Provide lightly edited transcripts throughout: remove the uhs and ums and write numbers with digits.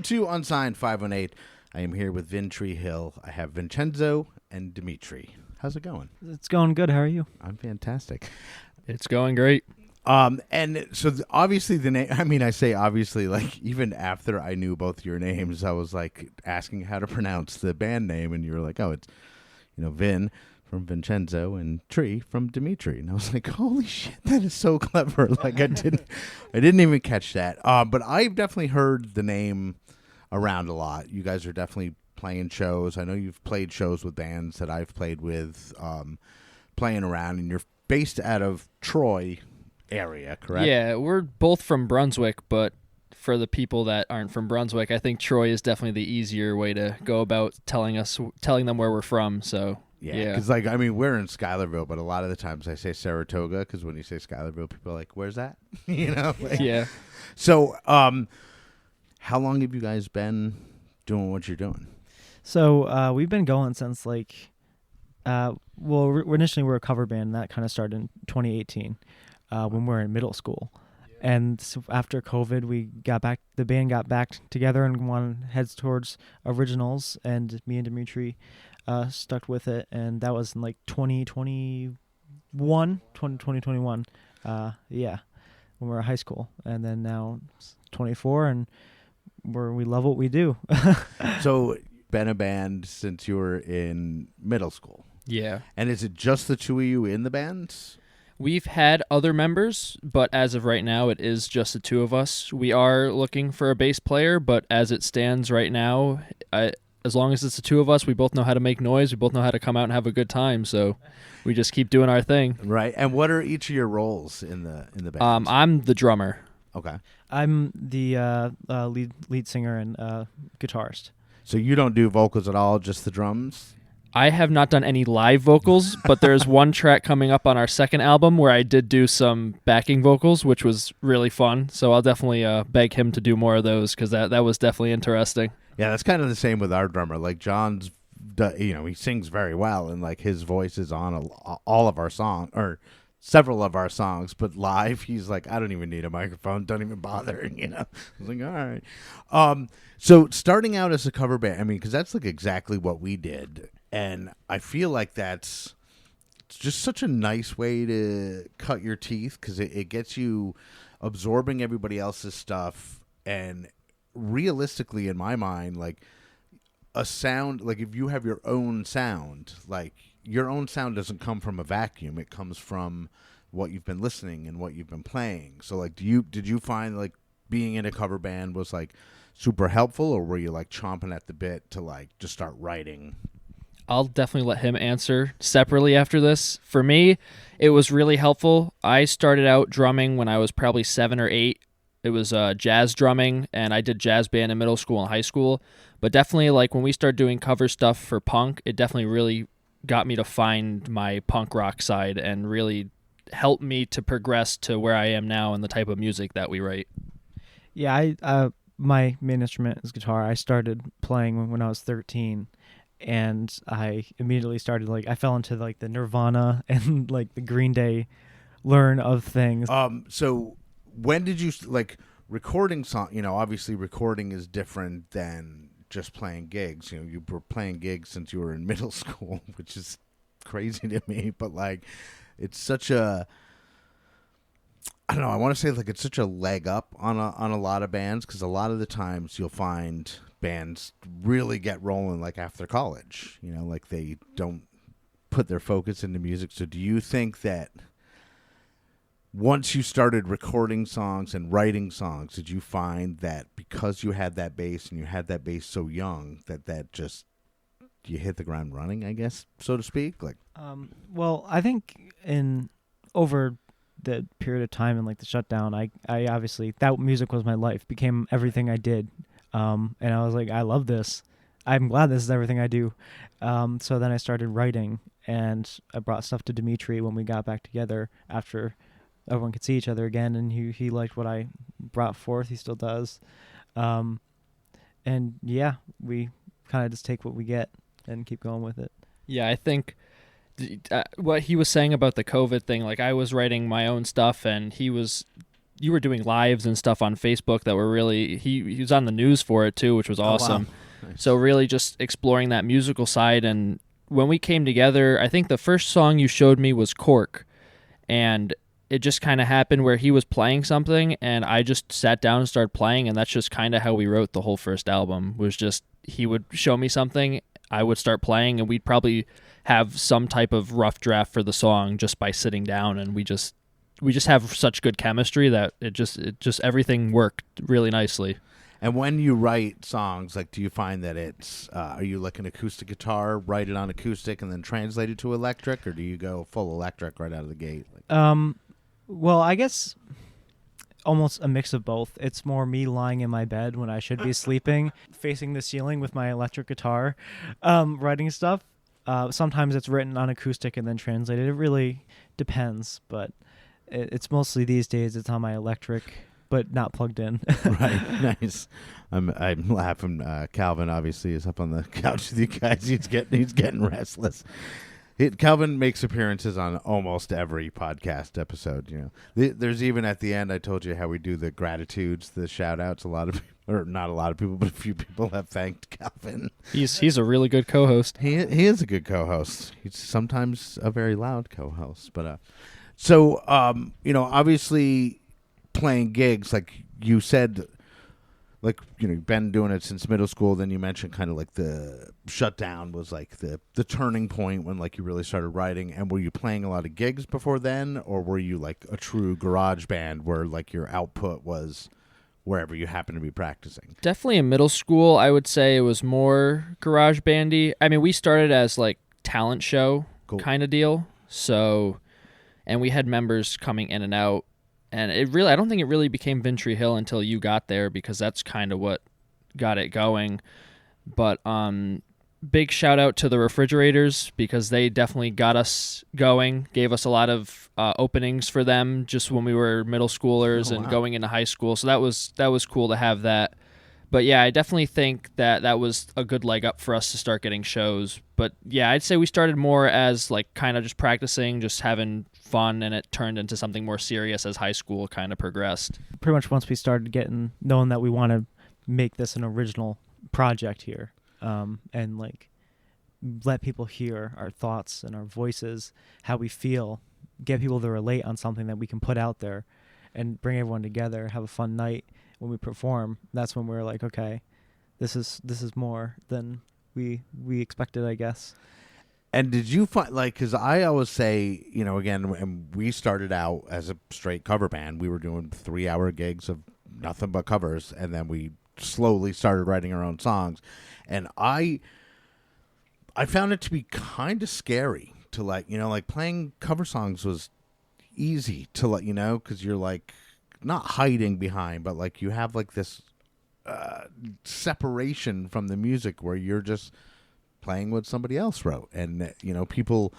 to Unsigned 518. I am here with VinTri Hill. I have Vincenzo and Dimitri. How's it going? It's going good. How are you? I'm fantastic. It's going great. And so obviously the name, I mean, I say obviously, like, even after I knew both your names, I was like asking how to pronounce the band name, and you were like, oh, it's, Vin from Vincenzo and Tree from Dimitri. And I was like, holy shit, that is so clever. Like, I didn't even catch that. But I've definitely heard the name around a lot. You guys are definitely playing shows. I know you've played shows with bands that I've played with, playing around, and you're based out of Troy area, correct? Yeah, we're both from Brunswick, but for the people that aren't from Brunswick, I think Troy is definitely the easier way to go about telling them where we're from. So yeah, because we're in Schuylerville, but a lot of the times I say Saratoga because when you say Schuylerville, people are like, "Where's that?" Yeah. So, how long have you guys been doing what you're doing? So we've been going since initially we were a cover band, and that kind of started in 2018 when we were in middle school. Yeah. And so after COVID, the band got back together and heads towards originals, and me and Dimitri stuck with it, and that was in 2021, when we were in high school. And then now it's 24, and we love what we do. So, been a band since you were in middle school. Yeah. And is it just the two of you in the band? We've had other members, but as of right now, it is just the two of us. We are looking for a bass player, but as it stands right now, as long as it's the two of us, we both know how to make noise. We both know how to come out and have a good time, so we just keep doing our thing. Right. And what are each of your roles in the band? I'm the drummer. Okay. I'm the lead singer and guitarist. So you don't do vocals at all, just the drums? I have not done any live vocals, but there's one track coming up on our second album where I did do some backing vocals, which was really fun. So I'll definitely beg him to do more of those because that was definitely interesting. Yeah, that's kind of the same with our drummer. Like John's, he sings very well, and like his voice is on all of our songs or several of our songs. But live, he's like, I don't even need a microphone. Don't even bother. I was like, all right. So starting out as a cover band, because that's like exactly what we did. And I feel like it's just such a nice way to cut your teeth because it gets you absorbing everybody else's stuff. And realistically, in my mind, like a sound, like if you have your own sound, like your own sound doesn't come from a vacuum. It comes from what you've been listening and what you've been playing. So like, did you find like being in a cover band was like super helpful, or were you like chomping at the bit to like just start writing? I'll definitely let him answer separately after this. For me, it was really helpful. I started out drumming when I was probably 7 or 8. It was jazz drumming, and I did jazz band in middle school and high school. But definitely, like when we started doing cover stuff for punk, it definitely really got me to find my punk rock side and really helped me to progress to where I am now and the type of music that we write. Yeah, my main instrument is guitar. I started playing when I was 13. And I immediately started I fell into the Nirvana and the Green Day learn of things. So when did you recording song? Obviously recording is different than just playing gigs. You were playing gigs since you were in middle school, which is crazy to me. But it's such a, I don't know. I want to say it's such a leg up on a lot of bands because a lot of the times you'll find bands really get rolling after college, they don't put their focus into music. So do you think that once you started recording songs and writing songs, did you find that because you had that bass and you had that bass so young that just you hit the ground running, I guess, so to speak? Well, I think over the period of time and the shutdown, I obviously, that music was my life, became everything I did. And I was like, I love this. I'm glad this is everything I do. So then I started writing, and I brought stuff to Dimitri when we got back together after everyone could see each other again, and he liked what I brought forth. He still does. And yeah, we kind of just take what we get and keep going with it. Yeah, I think what he was saying about the COVID thing, I was writing my own stuff, and he was you were doing lives and stuff on Facebook that were really he was on the news for it too, which was awesome. Wow. Nice. So really just exploring that musical side. And when we came together, I think the first song you showed me was Cork, and it just kind of happened where he was playing something and I just sat down and started playing, and that's just kind of how we wrote the whole first album. Was just he would show me something, I would start playing, and we'd probably have some type of rough draft for the song just by sitting down, and we just have such good chemistry that it just everything worked really nicely. And when you write songs, like, do you find that it's are you like an acoustic guitar, write it on acoustic and then translate it to electric, or do you go full electric right out of the gate? Well, I guess almost a mix of both. It's more me lying in my bed when I should be sleeping, facing the ceiling with my electric guitar, writing stuff. Sometimes it's written on acoustic and then translated. It really depends, but it's mostly these days it's on my electric, but not plugged in. Right, nice. I'm laughing. Calvin obviously is up on the couch with you guys. He's getting restless. Calvin makes appearances on almost every podcast episode. You know, there's even at the end. I told you how we do the gratitudes, the shout outs. A lot of, or not a lot of people, but a few people have thanked Calvin. He's a really good co-host. He is a good co-host. He's sometimes a very loud co-host, but so you know, obviously playing gigs, like you said. Like, you know, you've been doing it since middle school. Then you mentioned kind of like the shutdown was like the turning point when like you really started writing. And were you playing a lot of gigs before then, or were you like a true garage band where like your output was wherever you happen to be practicing? Definitely in middle school, I would say it was more garage bandy. I mean, we started as like talent show kind of deal. So, and we had members coming in and out. And I don't think it really became VinTri Hill until you got there, because that's kind of what got it going. But big shout out to the Refrigerators, because they definitely got us going, gave us a lot of openings for them just when we were middle schoolers and going into high school. So that was cool to have that. But yeah, I definitely think that was a good leg up for us to start getting shows. But yeah, I'd say we started more as like kind of just practicing, just having fun, and it turned into something more serious as high school kind of progressed. Pretty much once we started knowing that we want to make this an original project here, and like let people hear our thoughts and our voices, how we feel, get people to relate on something that we can put out there and bring everyone together, have a fun night when we perform. That's when we're like, okay, this is more than we expected, I guess. And did you find, like, because I always say, you know, again, when we started out as a straight cover band, we were doing 3-hour gigs of nothing but covers, and then we slowly started writing our own songs. And I found it to be kind of scary to, like, you know, like playing cover songs was easy to let you know, because you're like not hiding behind, but like you have like this separation from the music where you're just playing what somebody else wrote. And you know, people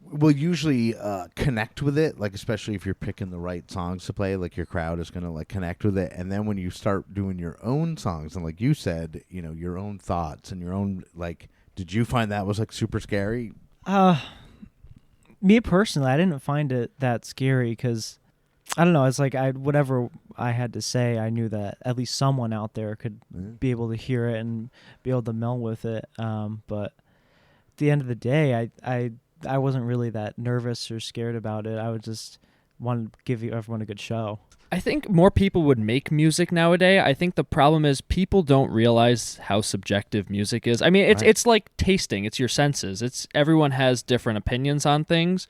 will usually connect with it, like especially if you're picking the right songs to play, like your crowd is going to like connect with it. And then when you start doing your own songs, and like you said, you know, your own thoughts and your own, like, did you find that was like super scary? Me personally, I didn't find it that scary, because I don't know, it's like whatever I had to say, I knew that at least someone out there could be able to hear it and be able to meld with it. But at the end of the day, I wasn't really that nervous or scared about it. I would just want to give everyone a good show. I think more people would make music nowadays. I think the problem is people don't realize how subjective music is. I mean, it's like tasting. It's your senses. Everyone has different opinions on things.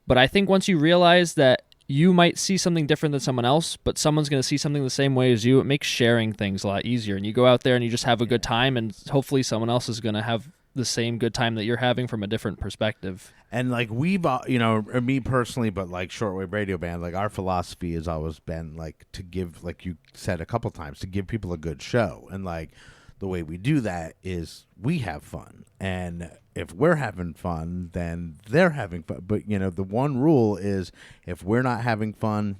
But I think once you realize that you might see something different than someone else, but someone's going to see something the same way as you, it makes sharing things a lot easier. And you go out there and you just have a good time, and hopefully someone else is going to have the same good time that you're having from a different perspective. And like we've, you know, me personally, but like Shortwave Radio Band, like our philosophy has always been like to give, like you said a couple times, to give people a good show. And like the way we do that is we have fun. And if we're having fun, then they're having fun. But, you know, the one rule is if we're not having fun,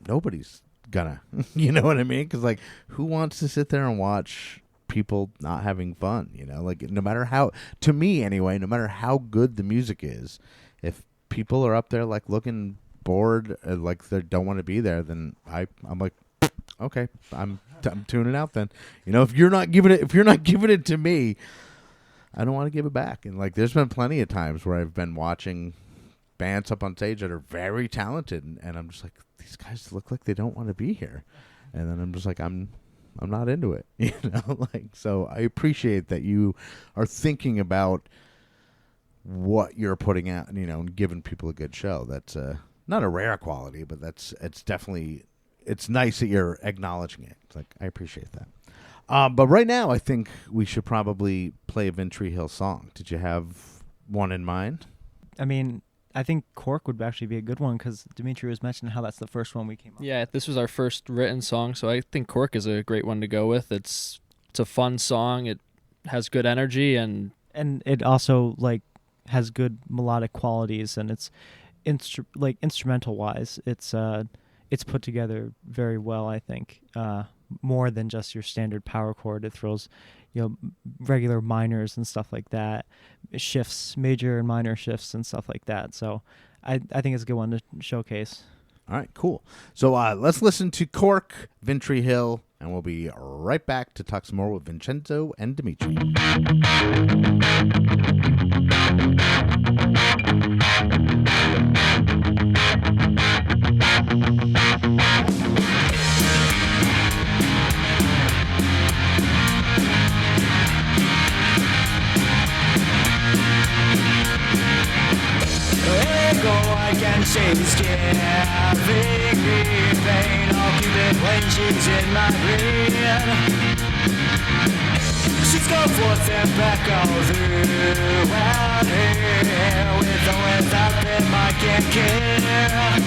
nobody's gonna, you know what I mean? Because like who wants to sit there and watch people not having fun, you know? Like no matter how, to me anyway, no matter how good the music is, if people are up there like looking bored, like they don't want to be there, then I'm like, okay, I'm tuning out. Then, if you're not giving it to me, I don't want to give it back. And like, there's been plenty of times where I've been watching bands up on stage that are very talented, and I'm just like, these guys look like they don't want to be here, and then I'm just like, I'm not into it, like, so I appreciate that you are thinking about what you're putting out, and giving people a good show. That's not a rare quality, but it's definitely, it's nice that you're acknowledging it. It's like, I appreciate that. But right now, I think we should probably play a VinTri Hill song. Did you have one in mind? I mean, I think Cork would actually be a good one because Dimitri was mentioning how that's the first one we came up with. Yeah, this was our first written song, so I think Cork is a great one to go with. It's a fun song. It has good energy, and it also like has good melodic qualities, and it's instrumental wise, it's put together very well. I think more than just your standard power chord. It throws regular minors and stuff like that, shifts, major and minor shifts and stuff like that. So I think it's a good one to showcase. All right, cool. So let's listen to Cork, VinTri Hill, and we'll be right back to talk some more with Vincenzo and Dimitri. I can chase giving me pain. I'll keep it when she's in my brain. She's gone forth and back all throughout here. With or without them I can't care.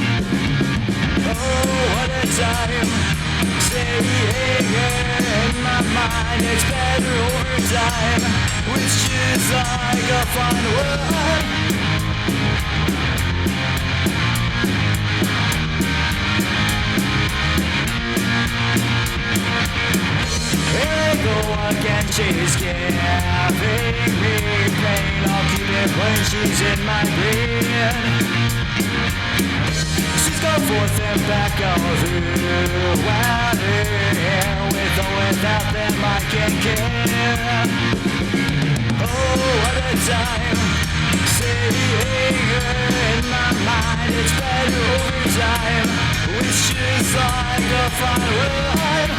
Oh, what a time. Staying in my mind. It's better over time. Which is like a fun word. Here I go again, she's giving me pain. I'll keep it when she's in my brain. She's gone forth and back all throughout here. With or without them I can't care. Oh, what a time. Seeing her in my mind. It's better over time. Which is like a fine word.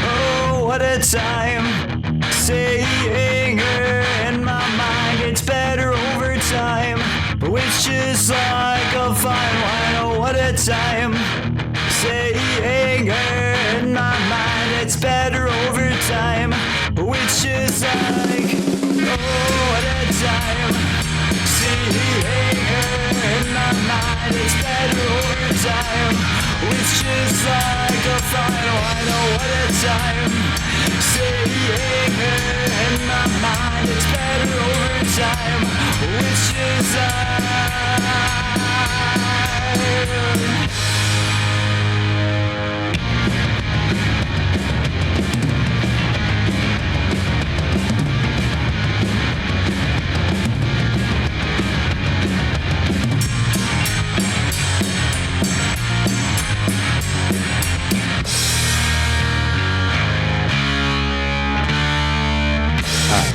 Oh, what a time. Seeing her in my mind. It's better over time. Which is like a fine wine. Oh, what a time. Seeing her in my mind. It's better over time. Which is like, oh, what a time. Seeing her in my mind. It's better over time. Which is like a fine wine. Oh, what a time. Seeing her in my mind. It's better over time. Which is like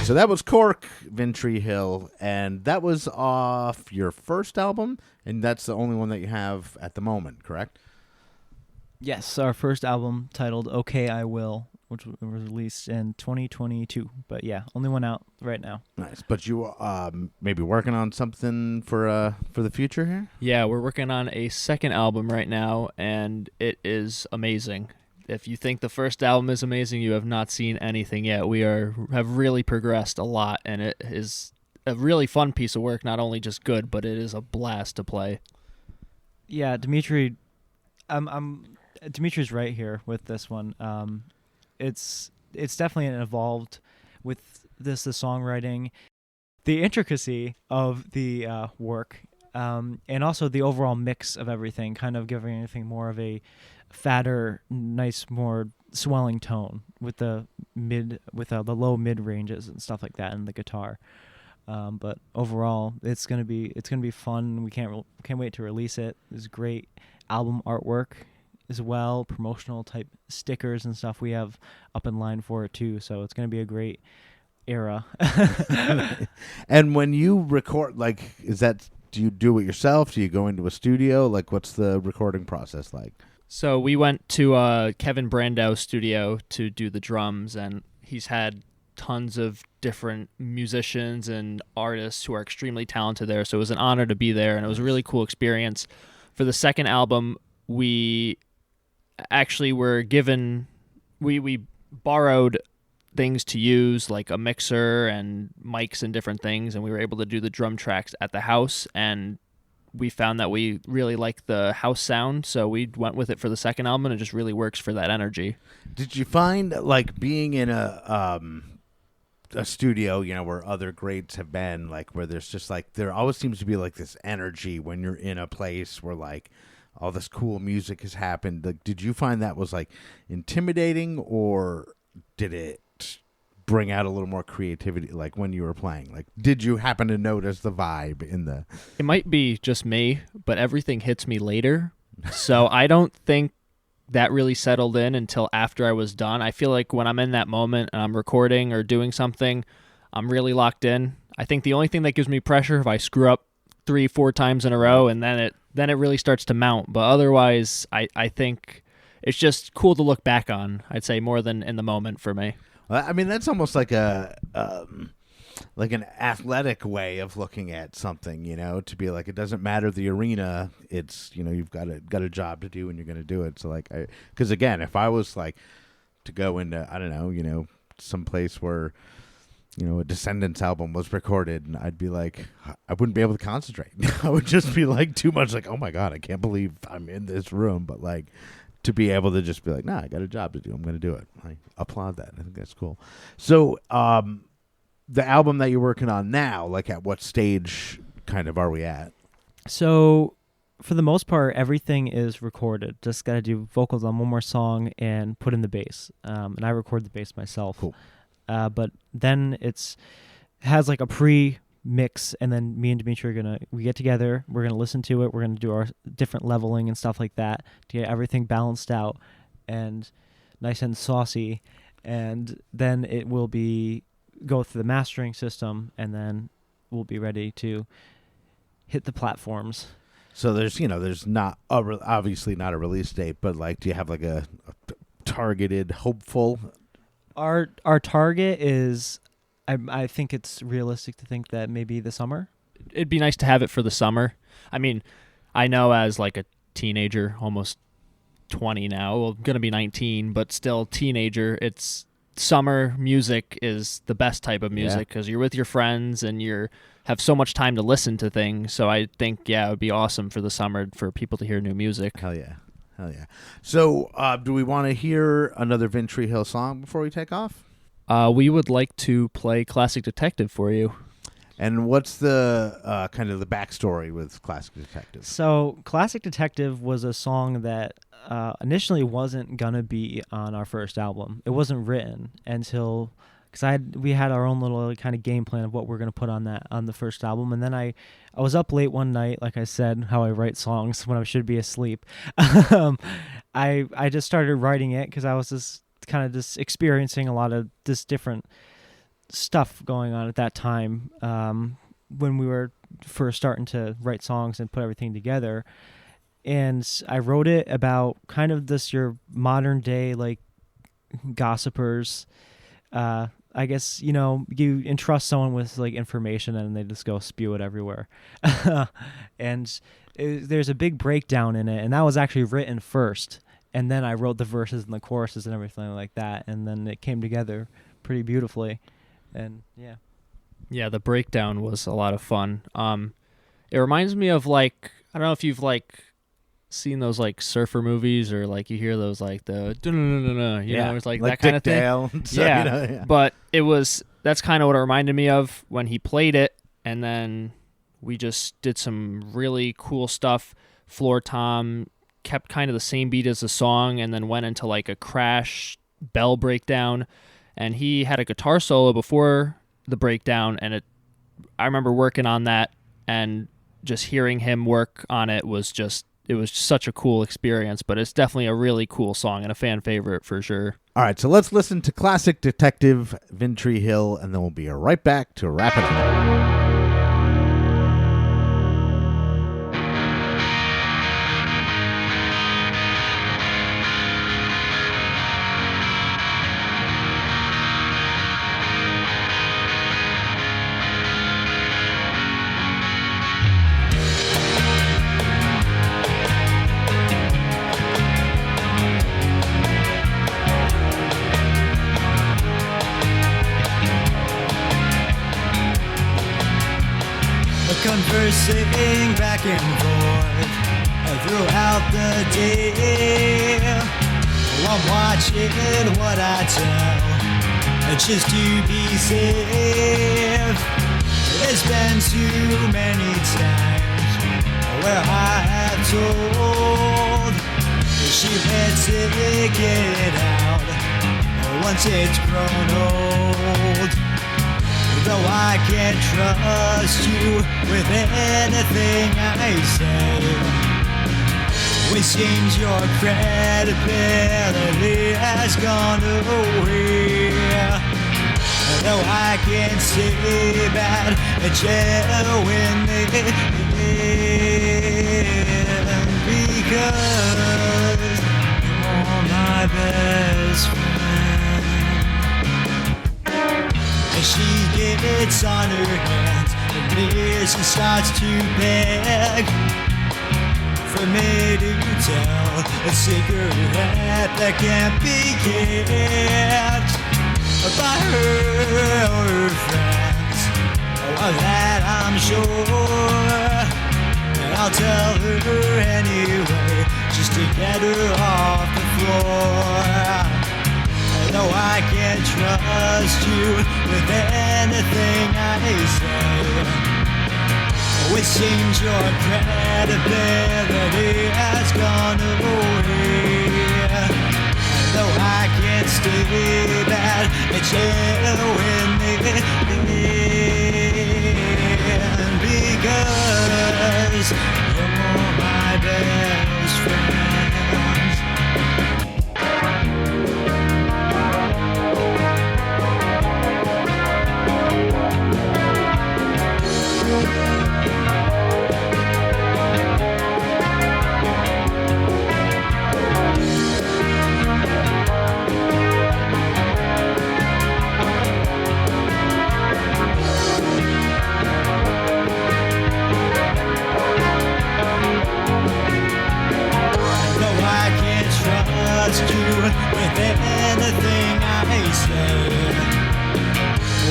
So that was Cork, VinTri Hill, and that was off your first album, and that's the only one that you have at the moment, correct? Yes, our first album titled "Okay, I Will," which was released in 2022. But yeah, only one out right now. Nice, but you maybe working on something for the future here? yeah, we're working on a second album right now, and it is amazing. If you think the first album is amazing, you have not seen anything yet. We have really progressed a lot, and it is a really fun piece of work. Not only just good, but it is a blast to play. Yeah, Dimitri, Dimitri's right here with this one. It's definitely involved with the songwriting, the intricacy of the work. And also the overall mix of everything, kind of giving everything more of a fatter, nice, more swelling tone with the low mid ranges and stuff like that in the guitar. But overall, it's gonna be fun. We can't wait to release it. There's great album artwork as well, promotional type stickers and stuff we have up in line for it too. So it's gonna be a great era. And when you record, like, do you do it yourself? Do you go into a studio? Like, what's the recording process like? So we went to Kevin Brandau's studio to do the drums, and he's had tons of different musicians and artists who are extremely talented there. So it was an honor to be there, and it was a really cool experience. For the second album, we actually were given, we borrowed things to use, like a mixer and mics and different things, and we were able to do the drum tracks at the house, and we found that we really like the house sound, so we went with it for the second album, and it just really works for that energy. Did you find, like, being in a studio, where other greats have been, like, where there's just, like, there always seems to be, like, this energy when you're in a place where, like, all this cool music has happened. Like, did you find that was, like, intimidating, or did it bring out a little more creativity, like, when you were playing? Like, did you happen to notice the vibe in the... It might be just me, but everything hits me later. So I don't think that really settled in until after I was done. I feel like when I'm in that moment and I'm recording or doing something, I'm really locked in. I think the only thing that gives me pressure if I screw up 3-4 times in a row, and then it really starts to mount. But otherwise, I think it's just cool to look back on, I'd say, more than in the moment for me. I mean, that's almost like like an athletic way of looking at something, to be like, it doesn't matter the arena. It's, you've got a job to do and you're going to do it. So, like, because again, if I was like to go into, I don't know, some place where, a Descendants album was recorded, and I'd be like, I wouldn't be able to concentrate. I would just be like too much like, oh my God, I can't believe I'm in this room. But like, to be able to just be like, nah, I got a job to do, I'm going to do it. I applaud that. I think that's cool. So, the album that you're working on now, like, at what stage kind of are we at? So for the most part, everything is recorded. Just got to do vocals on one more song and put in the bass. And I record the bass myself. Cool. But then has like a pre-mix, and then me and Dimitri we get together, we're going to listen to it, we're going to do our different leveling and stuff like that to get everything balanced out and nice and saucy. And then it will go through the mastering system, and then we'll be ready to hit the platforms. So there's not obviously not a release date, but like, do you have like a targeted, hopeful? Our target is, I think it's realistic to think that maybe the summer. It'd be nice to have it for the summer. I mean, I know as like a teenager, almost 20 now, well, going to be 19, but still teenager, it's summer music is the best type of music because you're with your friends and you have so much time to listen to things. So I think, it would be awesome for the summer for people to hear new music. Hell yeah. So do we want to hear another VinTri Hill song before we take off? We would like to play Classic Detective for you. And what's the kind of the backstory with Classic Detective? So Classic Detective was a song that initially wasn't gonna be on our first album. It wasn't written until, because we had our own little kind of game plan of what we're gonna put on the first album. And then I was up late one night, like I said, how I write songs when I should be asleep. I just started writing it because I was just kind of just experiencing a lot of this different stuff going on at that time when we were first starting to write songs and put everything together. And I wrote it about kind of your modern day, like, gossipers. I guess, you entrust someone with like information and they just go spew it everywhere. And there's a big breakdown in it. And that was actually written first. And then I wrote the verses and the choruses and everything like that. And then it came together pretty beautifully. And yeah, the breakdown was a lot of fun. It reminds me of, like, I don't know if you've like seen those like surfer movies, or like you hear those like the you know, it's like that kind of thing. Yeah. But that's kind of what it reminded me of when he played it, and then We just did some really cool stuff. Floor tom kept kind of the same beat as the song and then went into like a crash bell breakdown. And he had a guitar solo before the breakdown, and I remember working on that, and just hearing him work on it was such a cool experience. But it's definitely a really cool song and a fan favorite for sure. All right, so let's listen to classic detective VinTri Hill, and then we'll be right back to wrap it up. Conversing back and forth throughout the day. I'm watching what I tell, just to be safe. There's been too many times where I have told she lets it get out once it's grown old. Though I can't trust you with anything I say, which seems your credibility has gone away. Though I can't say that genuinely, because you're my best friend. She gets on her hands and knees and starts to beg for me to tell a secret that can't be kept by her or her friends. Of that I'm sure, and I'll tell her anyway, just to get her off the floor. No, I can't trust you with anything I say, which seems your credibility has gone away. Though I can't stay that genuinely, because you're my best friend. With anything I say,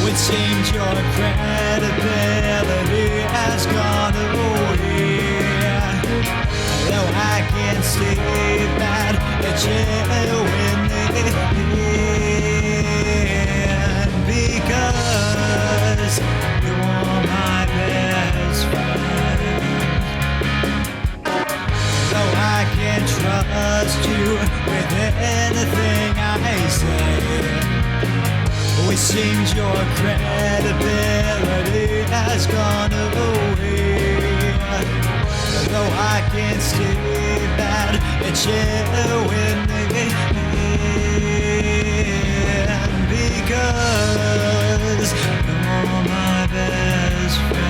it seems your credibility has gone away. Though I can't say that genuinely, because you're my best friend. Though I can't trust you with anything I say, it seems your credibility has gone away. Though I can't say that genuinely, because you're my best friend.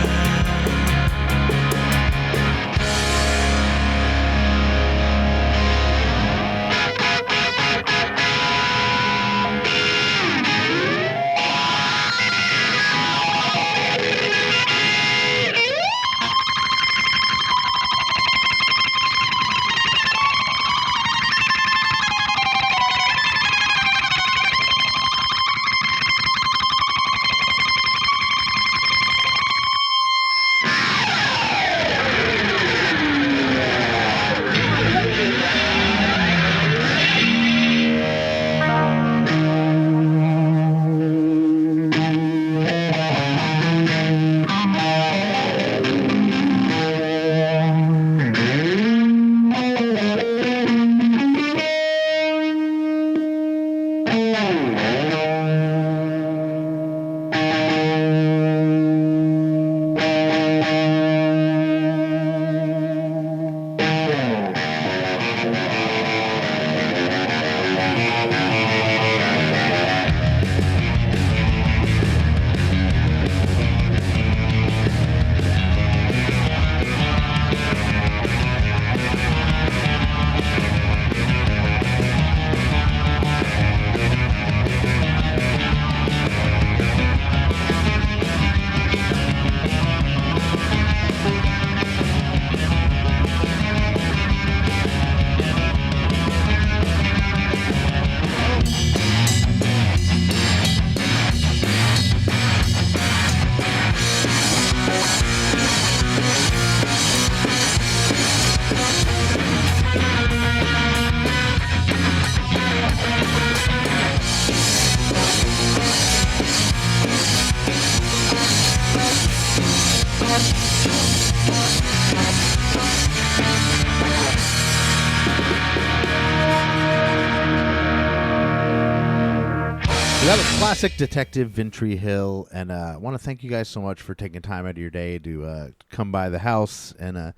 That was classic detective VinTri Hill, and I want to thank you guys so much for taking time out of your day to come by the house and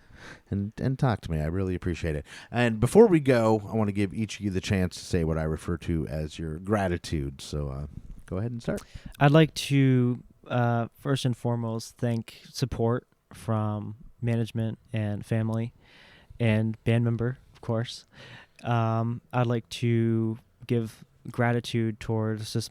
talk to me. I really appreciate it. And before we go, I want to give each of you the chance to say what I refer to as your gratitude. So go ahead and start. I'd like to first and foremost thank support from management and family and band member, of course. I'd like to give gratitude towards this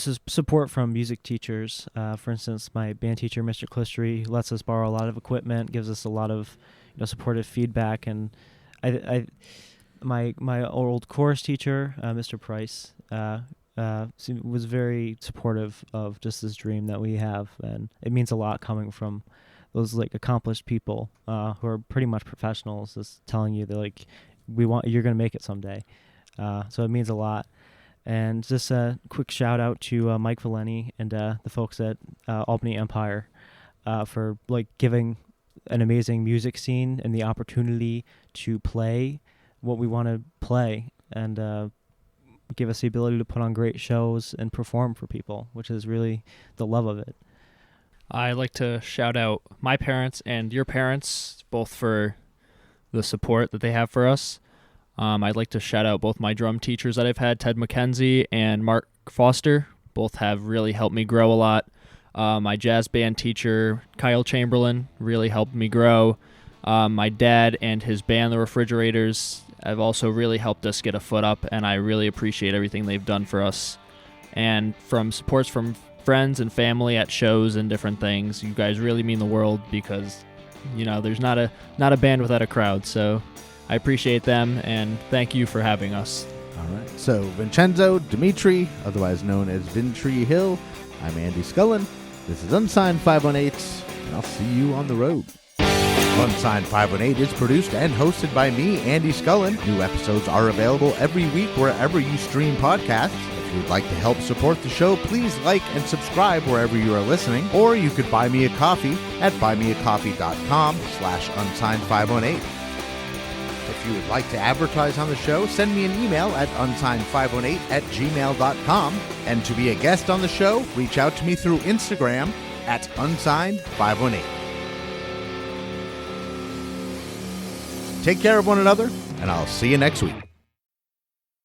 is support from music teachers. For instance, my band teacher, Mr. Clistry, lets us borrow a lot of equipment, gives us a lot of supportive feedback, and my old chorus teacher, Mr. Price, was very supportive of just this dream that we have, and it means a lot coming from those accomplished people who are pretty much professionals, just telling you that you're going to make it someday. So it means a lot. And just a quick shout out to Mike Valeni and the folks at Albany Empire for giving an amazing music scene and the opportunity to play what we want to play, and give us the ability to put on great shows and perform for people, which is really the love of it. I'd like to shout out my parents and your parents, both for the support that they have for us. I'd like to shout out both my drum teachers that I've had, Ted McKenzie and Mark Foster. Both have really helped me grow a lot. My jazz band teacher, Kyle Chamberlain, really helped me grow. My dad and his band, The Refrigerators, have also really helped us get a foot up, and I really appreciate everything they've done for us. And from supports from friends and family at shows and different things, you guys really mean the world, because there's not a band without a crowd. So I appreciate them, and thank you for having us. All right. So Vincenzo, Dimitri, otherwise known as VinTri Hill. I'm Andy Scullin. This is Unsigned518, and I'll see you on the road. Unsigned518 is produced and hosted by me, Andy Scullin. New episodes are available every week wherever you stream podcasts. If you would like to help support the show, please like and subscribe wherever you are listening, or you could buy me a coffee at buymeacoffee.com/unsigned518. If you would like to advertise on the show, send me an email at unsigned518@gmail.com. And to be a guest on the show, reach out to me through Instagram at unsigned518. Take care of one another, and I'll see you next week.